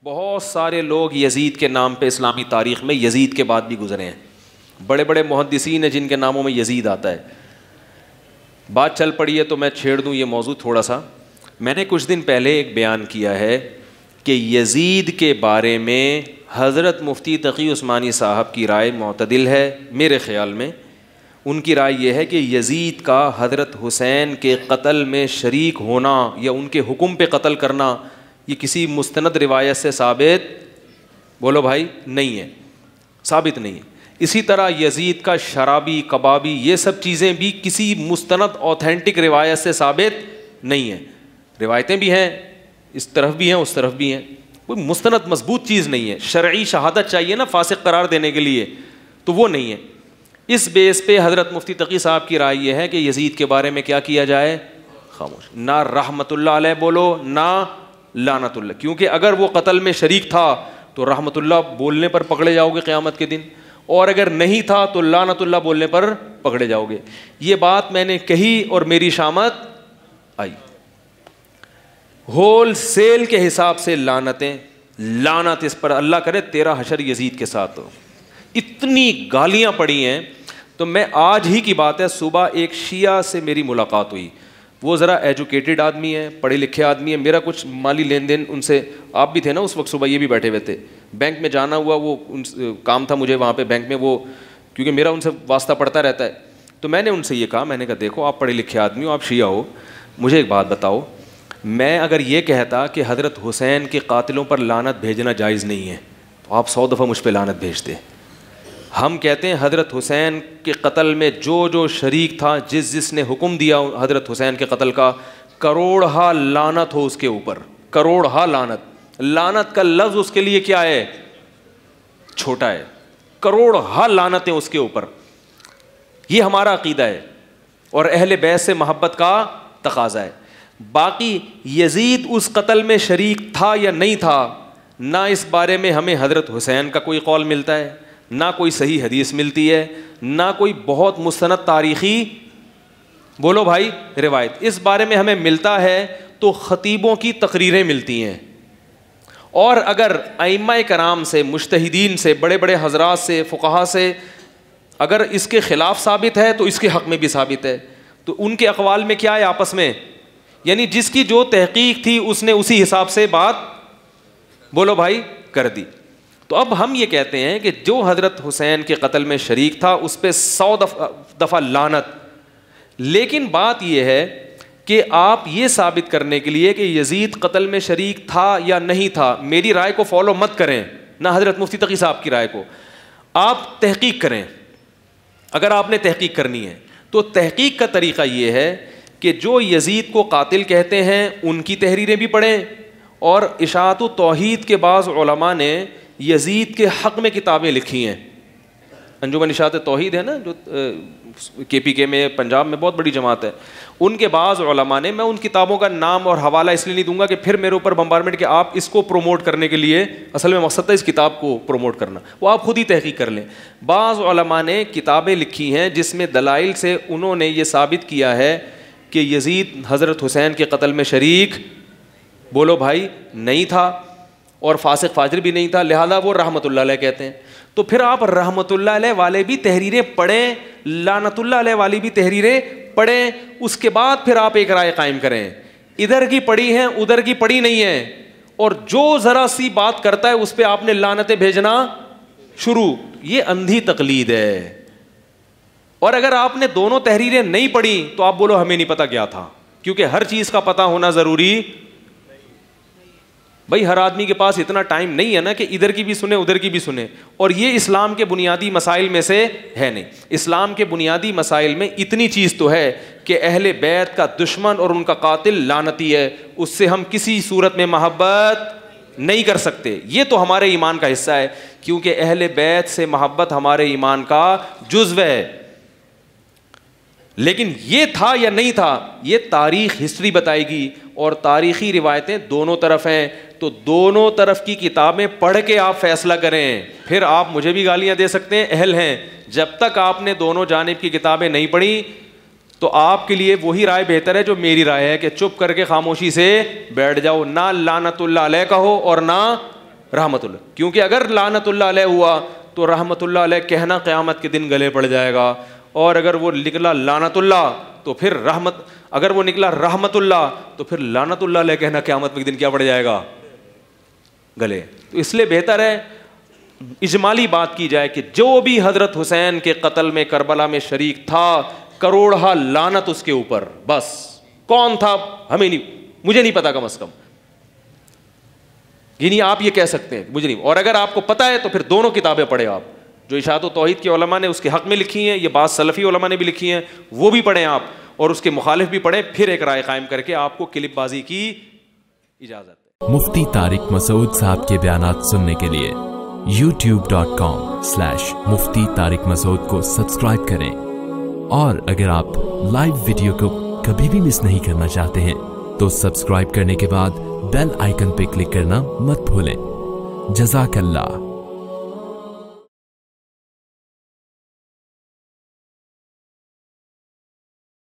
बहुत सारे लोग यजीद के नाम पे इस्लामी तारीख़ में यजीद के बाद भी गुजरे हैं। बड़े बड़े मुहद्दिसीन हैं जिनके नामों में यजीद आता है। बात चल पड़ी है तो मैं छेड़ दूँ ये मौजू थोड़ा सा। मैंने कुछ दिन पहले एक बयान किया है कि यजीद के बारे में हज़रत मुफ्ती तक़ी उस्मानी साहब की राय मुतदिल है। मेरे ख़्याल में उनकी राय यह है कि यजीद का हज़रत हुसैन के क़त्ल में शरीक होना या उनके हुक्म पे क़त्ल करना ये किसी मुस्तनद रिवायत से साबित, बोलो भाई, नहीं है, साबित नहीं है। इसी तरह यजीद का शराबी, कबाबी, ये सब चीज़ें भी किसी मुस्तनद ऑथेंटिक रिवायत से साबित नहीं है। रिवायतें भी हैं, इस तरफ भी हैं, उस तरफ भी हैं, कोई मुस्तनद मजबूत चीज़ नहीं है। शरई शहादत चाहिए ना फासिक करार देने के लिए, तो वो नहीं है। इस बेस पे हज़रत मुफ्ती तक़ी साहब की राय ये है कि यजीद के बारे में क्या किया जाए, खामोश, ना रहमतुल्लाह अलैह बोलो ना लानतुल्लाह, क्योंकि अगर वो कत्ल में शरीक था तो रहमतुल्लाह बोलने पर पकड़े जाओगे क़यामत के दिन, और अगर नहीं था तो लानतुल्लाह बोलने पर पकड़े जाओगे। ये बात मैंने कही और मेरी शामत आई। होल सेल के हिसाब से लानतें, लानत इस पर, अल्लाह करे तेरा हशर यजीद के साथ हो। इतनी गालियां पड़ी हैं। तो मैं आज ही की बात है, सुबह एक शिया से मेरी मुलाकात हुई। वो ज़रा एजुकेटेड आदमी है, पढ़े लिखे आदमी है। मेरा कुछ माली लेन देन उनसे, आप भी थे ना उस वक्त, सुबह ये भी बैठे हुए थे। बैंक में जाना हुआ, वो काम था मुझे वहाँ पे बैंक में, वो क्योंकि मेरा उनसे वास्ता पड़ता रहता है। तो मैंने उनसे ये कहा, मैंने कहा देखो आप पढ़े लिखे आदमी हो, आप शिया हो, मुझे एक बात बताओ, मैं अगर ये कहता कि हज़रत हुसैन के कातिलों पर लानत भेजना जायज़ नहीं है तो आप 100 दफ़ा मुझ पर लानत भेजते। हम कहते हैं हज़रत हुसैन के कत्ल में जो जो शरीक था, जिसने हुक्म दिया हज़रत हुसैन के कत्ल का, करोड़हा लानत हो उसके ऊपर, करोड़हा लानत। लानत का लफ्ज़ उसके लिए क्या है, छोटा है, करोड़हा लानतें उसके ऊपर। ये हमारा अकीदा है और अहले बैत से मोहब्बत का तकाज़ा है। बाकी यजीद उस कत्ल में शरीक था या नहीं था, ना इस बारे में हमें हज़रत हुसैन का कोई कौल मिलता है, ना कोई सही हदीस मिलती है, ना कोई बहुत मुस्तनद तारीख़ी, बोलो भाई, रिवायत। इस बारे में हमें मिलता है तो ख़तीबों की तकरीरें मिलती हैं, और अगर अइम्मा कराम से, मुज्तहिदीन से, बड़े बड़े हज़रात से, फ़ुक़हा से अगर इसके ख़िलाफ़ साबित है तो इसके हक़ में भी साबित है। तो उनके अक़वाल में क्या है आपस में, यानी जिसकी जो तहक़ीक़ थी उसने उसी हिसाब से बात, बोलो भाई, कर दी। तो अब हम ये कहते हैं कि जो हज़रत हुसैन के कत्ल में शरीक था उस पर 100 दफ़ा लानत। लेकिन बात यह है कि आप ये साबित करने के लिए कि यजीद कत्ल में शरीक था या नहीं था, मेरी राय को फॉलो मत करें, ना हज़रत मुफ्ती तक़ी साहब की राय को, आप तहक़ीक़ करें। अगर आपने तहक़ीक़ करनी है तो तहक़ीक़ का तरीक़ा ये है कि जो यजीद को कातिल कहते हैं उनकी तहरीरें भी पढ़ें, और इशाअतु तौहीद के बाज़ उलमा ने यजीद के हक़ में किताबें लिखी हैं। अंजुमन इशाअत तौहीद है ना, जो KPK में, पंजाब में बहुत बड़ी जमात है, उनके बाज़ उलमा ने, मैं उन किताबों का नाम और हवाला इसलिए नहीं दूंगा कि फिर मेरे ऊपर बम्बारमेंट कि आप इसको प्रोमोट करने के लिए, असल में मकसद था इस किताब को प्रोमोट करना, वो आप खुद ही तहक़ीक़ कर लें। बाज़ उलमा ने किताबें लिखी हैं जिसमें दलाइल से उन्होंने ये साबित किया है कि यजीद हज़रत हुसैन के कत्ल में शरीक, बोलो भाई, नहीं था, और फासिक फाजिर भी नहीं था, लिहाजा वो रहमतुल्लाह अलैह कहते हैं। तो फिर आप रहमतुल्लाह अलैह वाले भी तहरीरें पढ़ें, लानतुल्लाह अलैह वाली भी तहरीरें पढ़ें, उसके बाद फिर आप एक राय कायम करें। इधर की पढ़ी हैं, उधर की पढ़ी नहीं है, और जो ज़रा सी बात करता है उस पर आपने लानतें भेजना शुरू, ये अंधी तकलीद है। और अगर आपने दोनों तहरीरें नहीं पढ़ी तो आप बोलो हमें नहीं पता क्या था, क्योंकि हर चीज़ का पता होना ज़रूरी, भाई हर आदमी के पास इतना टाइम नहीं है ना कि इधर की भी सुने उधर की भी सुने। और ये इस्लाम के बुनियादी मसाइल में से है नहीं। इस्लाम के बुनियादी मसाइल में इतनी चीज़ तो है कि अहले बैत का दुश्मन और उनका कातिल लानती है, उससे हम किसी सूरत में मोहब्बत नहीं कर सकते। ये तो हमारे ईमान का हिस्सा है, क्योंकि अहले बैत से मोहब्बत हमारे ईमान का जुज़्व है। लेकिन ये था या नहीं था, ये तारीख़, हिस्ट्री बताएगी, और तारीख़ी रिवायतें दोनों तरफ हैं। तो दोनों तरफ की किताबें पढ़ के आप फैसला करें। फिर आप मुझे भी गालियां दे सकते हैं, अहल हैं। जब तक आपने दोनों जानिब की किताबें नहीं पढ़ी तो आपके लिए वही राय बेहतर है जो मेरी राय है कि चुप करके खामोशी से बैठ जाओ, ना लानतुल्लाह अलैह कहो और ना रहमतुल्लाह। क्योंकि अगर लानतुल्लाह अलैह हुआ तो रहमतुल्लाह अलैह कहना क़यामत के दिन गले पड़ जाएगा, और अगर वो निकला लानतुल्लाह तो फिर रहमत, अगर वो निकला रहमतुल्लाह तो फिर लानतुल्लाह अलैह कहना क़यामत के दिन क्या पड़ जाएगा, गले। तो इसलिए बेहतर है इजमाली बात की जाए कि जो भी हजरत हुसैन के कत्ल में करबला में शरीक था, करोड़ा लानत उसके ऊपर। बस कौन था हमें नहीं, मुझे नहीं पता, कम से कम ये नहीं आप ये कह सकते हैं मुझे नहीं। और अगर आपको पता है तो फिर दोनों किताबें पढ़े आप, जो इशाअत तौहीद के उलमा ने उसके हक में लिखी हैं, ये बात सलफ़ी उलमा ने भी लिखी हैं, वो भी पढ़ें आप, और उसके मुखालिफ भी पढ़ें, फिर एक राय कायम करके आपको क्लिपबाजी की इजाज़त है। मुफ्ती तारिक मसूद साहब के बयानात सुनने के लिए youtube.com/मुफ्ती तारिक मसूद को सब्सक्राइब करें, और अगर आप लाइव वीडियो को कभी भी मिस नहीं करना चाहते हैं तो सब्सक्राइब करने के बाद बेल आइकन पे क्लिक करना मत भूलें। जज़ाकल्लाह।